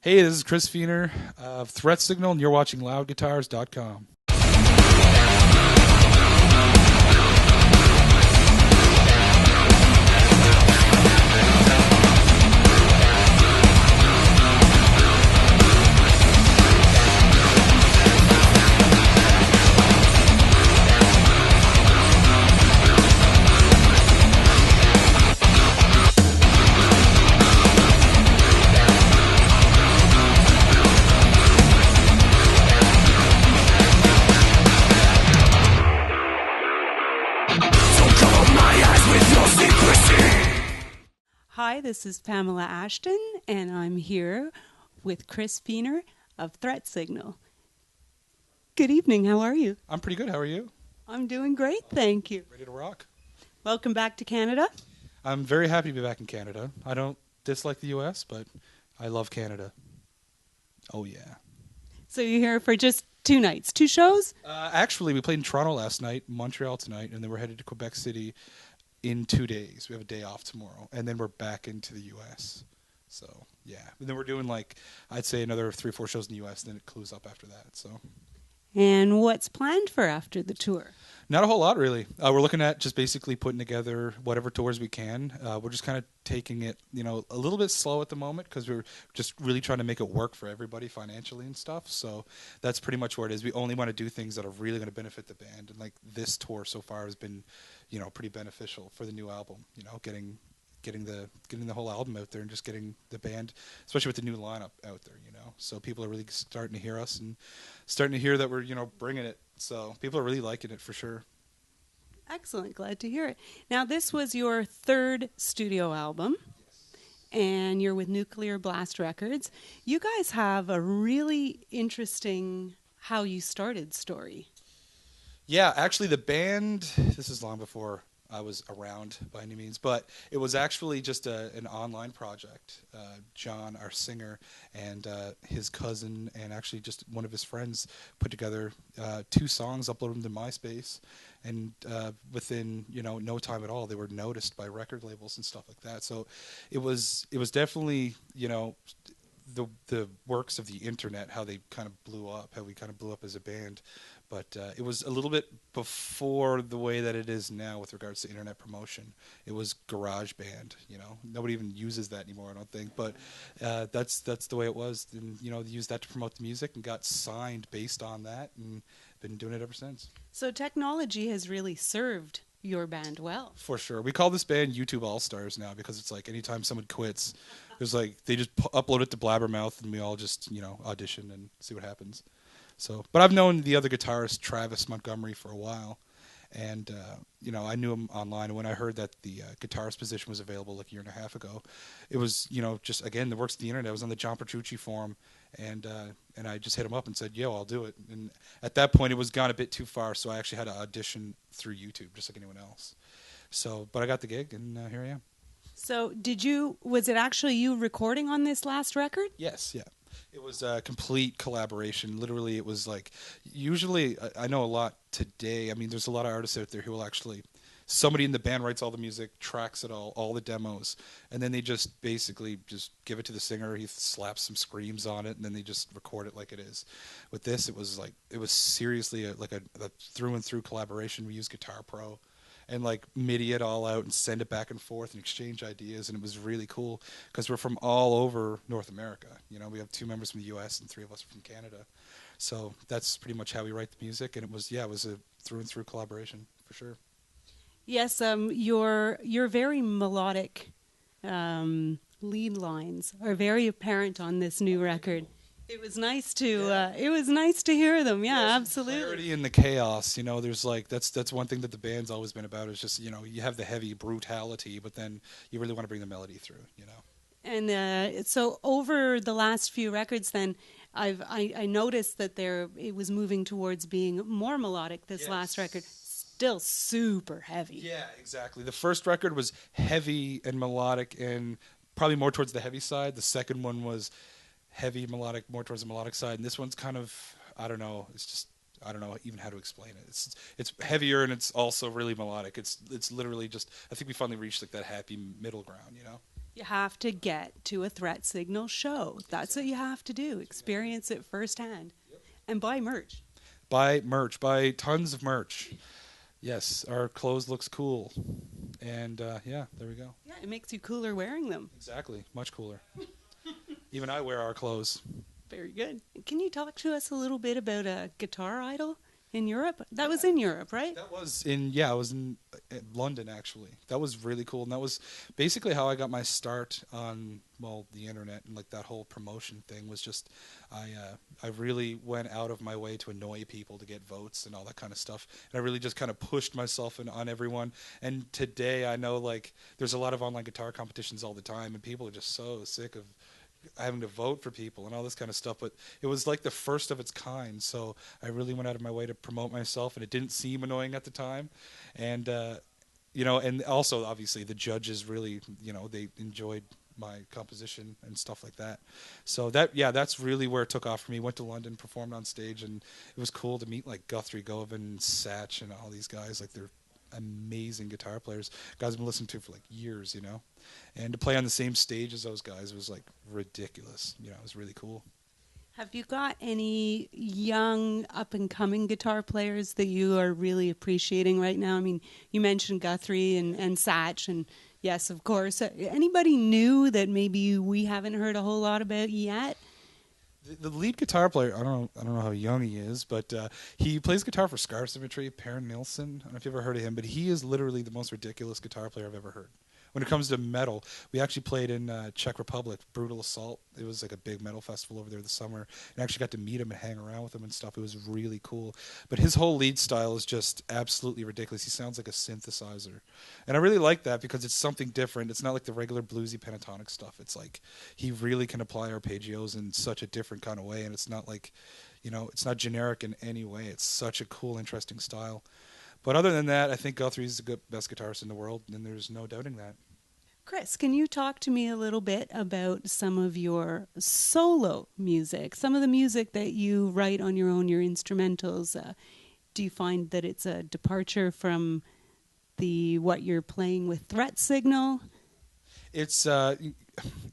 Hey, this is Chris Feener of Threat Signal, and you're watching loudguitars.com. Hi, this is Pamela Ashton, and I'm here with Chris Feener of Threat Signal. Good evening, how are you? I'm pretty good. How are you? I'm doing great, thank you. Ready to rock? Welcome back to Canada. I'm very happy to be back in Canada. I don't dislike the U.S., but I love Canada. Oh, yeah. So you're here for just 2 nights, 2 shows? Actually, we played in Toronto last night, Montreal tonight, and then we're headed to Quebec City in 2 days. We have a day off tomorrow, and then we're back into the U.S. So, yeah. And then we're doing, I'd say another 3 or 4 shows in the U.S., and then it clues up after that, so. And what's planned for after the tour? Not a whole lot, really. We're looking at just basically putting together whatever tours we can. We're just kind of taking it, a little bit slow at the moment because we're just really trying to make it work for everybody financially and stuff. So that's pretty much where it is. We only want to do things that are really going to benefit the band. And this tour so far has been, pretty beneficial for the new album. Getting the whole album out there and just getting the band, especially with the new lineup out there, So people are really starting to hear us and starting to hear that we're, bringing it. So people are really liking it for sure. Excellent, glad to hear it. Now, this was your 3rd studio album, and you're with Nuclear Blast Records. You guys have a really interesting how you started story. Yeah, actually the band, this is long before I was around by any means, but it was actually just an online project. John, our singer, and his cousin, and actually just one of his friends put together 2 songs, uploaded them to MySpace, and within no time at all, they were noticed by record labels and stuff like that. So it was definitely the works of the internet, how they kind of blew up, how we kind of blew up as a band. But it was a little bit before the way that it is now with regards to internet promotion. It was GarageBand, Nobody even uses that anymore, I don't think. But that's the way it was. And, they used that to promote the music and got signed based on that and been doing it ever since. So technology has really served your band well. For sure. We call this band YouTube All-Stars now because it's like anytime someone quits, there's they just upload it to Blabbermouth and we all just, audition and see what happens. So, but I've known the other guitarist, Travis Montgomery, for a while, and I knew him online. And when I heard that the guitarist position was available a year and a half ago, it was just again the works of the internet. I was on the John Petrucci forum, and I just hit him up and said, "Yo, I'll do it." And at that point, it was gone a bit too far, so I actually had to audition through YouTube, just like anyone else. So, but I got the gig, and here I am. So, was it actually you recording on this last record? Yes, yeah. It was a complete collaboration. Literally, it was usually, I know a lot today. I mean, there's a lot of artists out there who will actually, somebody in the band writes all the music, tracks it all the demos, and then they just basically just give it to the singer. He slaps some screams on it, and then they just record it like it is. With this, it was seriously a through and through collaboration. We used Guitar Pro. And MIDI it all out and send it back and forth and exchange ideas, and it was really cool because we're from all over North America. We have 2 members from the U.S. and 3 of us from Canada, so that's pretty much how we write the music. And it was a through and through collaboration for sure. Yes, your very melodic lead lines are very apparent on this new record. It was nice to hear them. Yeah, absolutely. Clarity in the chaos. There's that's one thing that the band's always been about. Is just you have the heavy brutality, but then you really want to bring the melody through. And so over the last few records, then I noticed that it was moving towards being more melodic. This last record, still super heavy. Yeah, exactly. The first record was heavy and melodic, and probably more towards the heavy side. The second one was heavy melodic, more towards the melodic side, and this one's kind of, I don't know, it's just, I don't know even how to explain it. It's heavier and it's also really melodic. It's literally just, I think we finally reached that happy middle ground, You have to get to a Threat Signal show. That's what you have to do. Experience it firsthand. And buy merch. Buy merch. Buy tons of merch. Yes, our clothes looks cool. And yeah, there we go. Yeah, it makes you cooler wearing them. Exactly. Much cooler. Even I wear our clothes. Very good. Can you talk to us a little bit about a Guitar Idol in Europe? That was in Europe, right? That was I was in London actually. That was really cool, and that was basically how I got my start on the internet, and like that whole promotion thing was just I really went out of my way to annoy people to get votes and all that kind of stuff, and I really just kind of pushed myself on everyone. And today I know like there's a lot of online guitar competitions all the time, and people are just so sick of having to vote for people and all this kind of stuff, but it was like the first of its kind, so I really went out of my way to promote myself, and it didn't seem annoying at the time. And and also obviously the judges really, they enjoyed my composition and stuff like that. So that's really where it took off for me. Went to London, performed on stage, and it was cool to meet like Guthrie Govan, Satch, and all these guys. Like, they're amazing guitar players, guys I've been listening to for like years, and to play on the same stage as those guys was like ridiculous. It was really cool. Have you got any young up-and-coming guitar players that you are really appreciating right now? I mean, you mentioned Guthrie and Satch, and yes, of course. Anybody new that maybe we haven't heard a whole lot about yet? The lead guitar player, I don't know how young he is, but he plays guitar for Scar Symmetry, Per Nilsson. I don't know if you've ever heard of him, but he is literally the most ridiculous guitar player I've ever heard. When it comes to metal, we actually played in Czech Republic, Brutal Assault. It was like a big metal festival over there this summer, and I actually got to meet him and hang around with him and stuff. It was really cool. But his whole lead style is just absolutely ridiculous. He sounds like a synthesizer. And I really like that because it's something different. It's not like the regular bluesy pentatonic stuff. It's like he really can apply arpeggios in such a different kind of way, and it's not like, it's not generic in any way. It's such a cool, interesting style. But other than that, I think Guthrie's the best guitarist in the world, and there's no doubting that. Chris, can you talk to me a little bit about some of your solo music, some of the music that you write on your own, your instrumentals? Do you find that it's a departure from what you're playing with Threat Signal? It's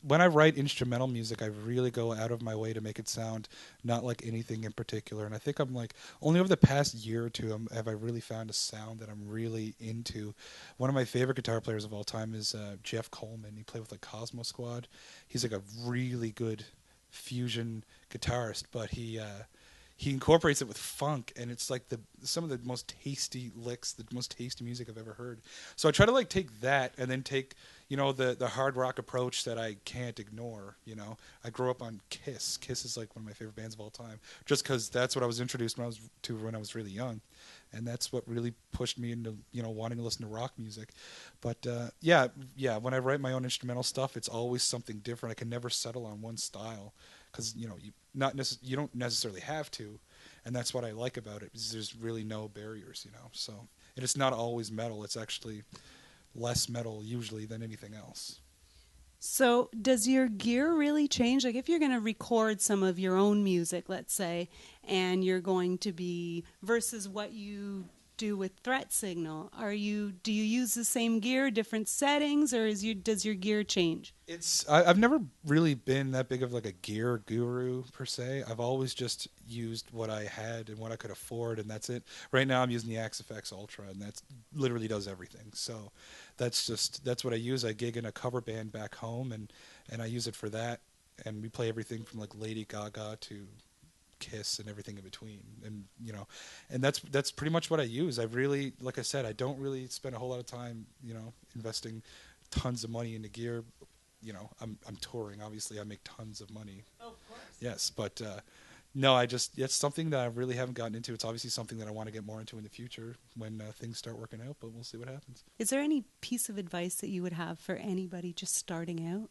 when I write instrumental music, I really go out of my way to make it sound not like anything in particular. And I think I'm like, only over the past year or two have I really found a sound that I'm really into. One of my favorite guitar players of all time is Jeff Coleman. He played with like Cosmo Squad. He's like a really good fusion guitarist, but he incorporates it with funk, and it's like some of the most tasty licks, the most tasty music I've ever heard. So I try to like take that and then take, the hard rock approach that I can't ignore. I grew up on Kiss. Kiss is like one of my favorite bands of all time, just because that's what I was introduced when I was really young, and that's what really pushed me into wanting to listen to rock music. But when I write my own instrumental stuff, it's always something different. I can never settle on one style, because you don't necessarily have to, and that's what I like about it. Is there's really no barriers, So, and it's not always metal. It's actually less metal usually than anything else. So does your gear really change? Like, if you're going to record some of your own music, let's say, and you're going to be versus what you do with Threat Signal, do you use the same gear, different settings, or does your gear change? I've never really been that big of like a gear guru per se. I've always just used what I had and what I could afford, and that's it. Right now I'm using the Axe-Fx Ultra, and that literally does everything. So that's what I use. I gig in a cover band back home, and I use it for that. And we play everything from like Lady Gaga to Kiss and everything in between, and and that's pretty much what I use. I really, like I said, I don't really spend a whole lot of time investing tons of money into gear. I'm touring, obviously I make tons of money. Oh, of course. Yes, but no, it's something that I really haven't gotten into. It's obviously something that I want to get more into in the future when things start working out, but we'll see what happens. Is there any piece of advice that you would have for anybody just starting out?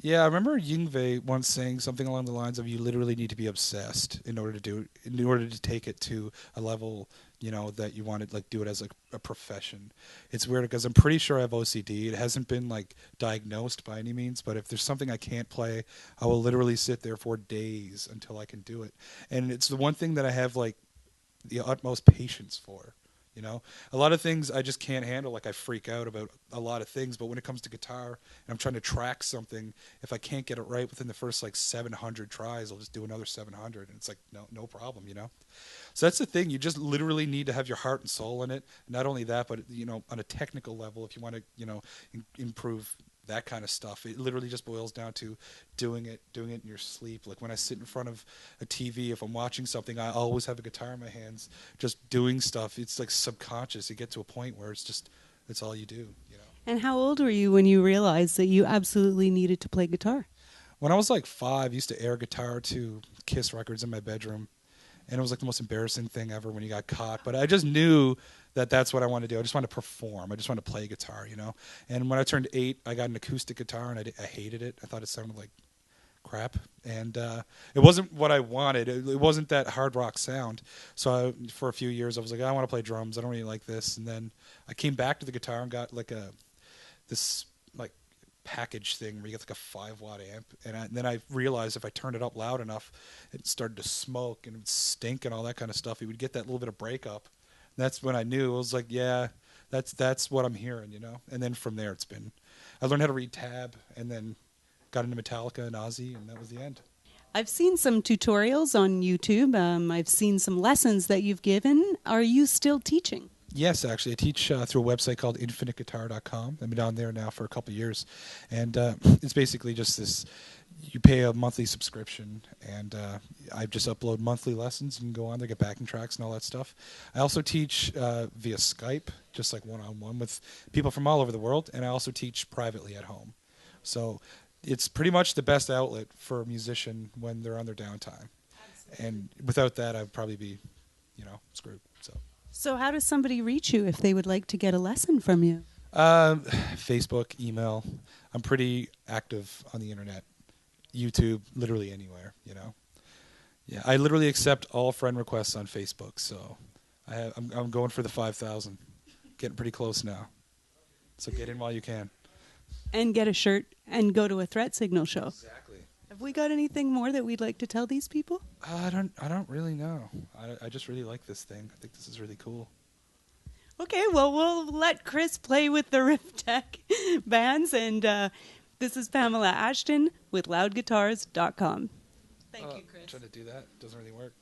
Yeah, I remember Yngwie once saying something along the lines of, you literally need to be obsessed in order to take it to a level, that you want to like do it as like a profession. It's weird because I'm pretty sure I have OCD. It hasn't been like diagnosed by any means, but if there's something I can't play, I will literally sit there for days until I can do it. And it's the one thing that I have like the utmost patience for. You know, a lot of things I just can't handle. Like I freak out about a lot of things, but when it comes to guitar and I'm trying to track something, if I can't get it right within the first like 700 tries, I'll just do another 700, and it's like no problem. You know, so that's the thing. You just literally need to have your heart and soul in it. Not only that, but you know, on a technical level, if you want to, you know, improve that kind of stuff, it literally just boils down to doing it in your sleep. Like when I sit in front of a TV, if I'm watching something, I always have a guitar in my hands, just doing stuff. It's like subconscious. You get to a point where it's all you do, you know. And how old were you when you realized that you absolutely needed to play guitar? When I was like 5, I used to air guitar to Kiss records in my bedroom, and it was like the most embarrassing thing ever when you got caught. But I just knew that that's what I wanted to do. I just wanted to perform. I just wanted to play guitar, you know. And when I turned 8, I got an acoustic guitar, and I hated it. I thought it sounded like crap, and it wasn't what I wanted. It wasn't that hard rock sound. So for a few years, I was like, I want to play drums. I don't really like this. And then I came back to the guitar and got like this like package thing where you get like a 5-watt amp, and then I realized if I turned it up loud enough, it started to smoke and it would stink and all that kind of stuff. It would get that little bit of breakup. And that's when I knew. I was like, yeah, that's what I'm hearing, you know. And then from there, I learned how to read tab, and then got into Metallica and Ozzy, and that was the end. I've seen some tutorials on YouTube. I've seen some lessons that you've given. Are you still teaching? Yes, actually. I teach through a website called infiniteguitar.com. I've been down there now for a couple of years. And it's basically just this, you pay a monthly subscription, and I just upload monthly lessons. You can go on there, get backing tracks and all that stuff. I also teach via Skype, just like one-on-one with people from all over the world. And I also teach privately at home. So it's pretty much the best outlet for a musician when they're on their downtime. Absolutely. And without that, I'd probably be, you know, screwed. So how does somebody reach you if they would like to get a lesson from you? Facebook, email. I'm pretty active on the internet. YouTube, literally anywhere, you know. Yeah, I literally accept all friend requests on Facebook, so I'm going for the 5,000. Getting pretty close now. So get in while you can. And get a shirt and go to a Threat Signal show. Exactly. Have we got anything more that we'd like to tell these people? I don't really know. I just really like this thing. I think this is really cool. Okay, well, we'll let Chris play with the Riff Tech bands, and this is Pamela Ashton with loudguitars.com. Thank you, Chris. Trying to do that. Doesn't really work.